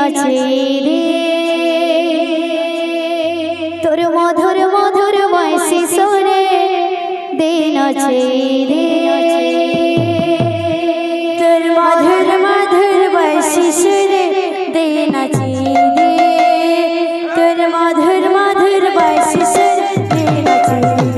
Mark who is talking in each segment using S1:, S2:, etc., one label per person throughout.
S1: আছে রে তোর মধুর মধুর বাঁশি সুরে দিন আছে রে তোর মধুর মধুর বাঁশি সুরে দিন আছে রে তোর মধুর মধুর বাঁশি সুরে দিন আছে রে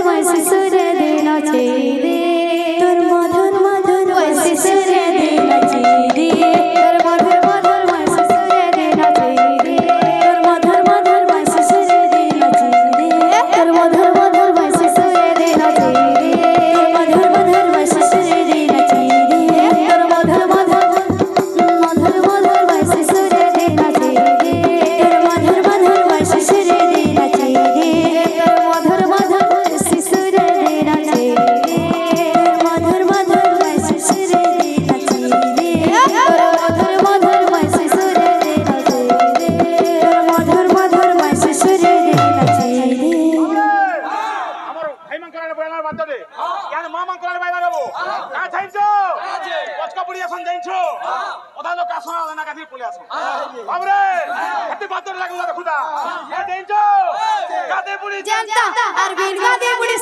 S1: মাসি সুরে দে নাচে রে তোর মধুর মধুর মাসি সুরে দে নাচে রে তোর মধুর মধুর মাসি সুরে দে নাচে রে তোর মধুর মধুর মাসি সুরে দে নাচে রে তোর মধুর মধুর মাসি সুরে দে নাচে রে তোর মধুর মধুর মাসি সুরে দে নাচে রে তোর মধুর মধুর মধুর মধুর মাসি সুরে দে নাচে রে তোর মধুর মধুর মাসি সুরে দে নাচে রে তোর মধুর মধুর মাসি সুরে দে নাচে রে মধুর মধুর মাসি সুরে দে নাচে রে তোর মধুর মধুর মাসি সুরে দে নাচে রে তোর মধুর মধুর মাসি সুরে দে নাচে রে
S2: আমার ভাইমান করার বয়ানার বাদে ইয়ার মামান করার বাইরে যাবো কা চাইছো কচকা পুরি আসন যাইছো ওদালো কাসনা না কাদি পলে আসো বাবরে এতে বাদর লাগলো না খুদা এ যাইছো কাদে পুরি
S1: জানতা আর বীর গাদে বুড়ি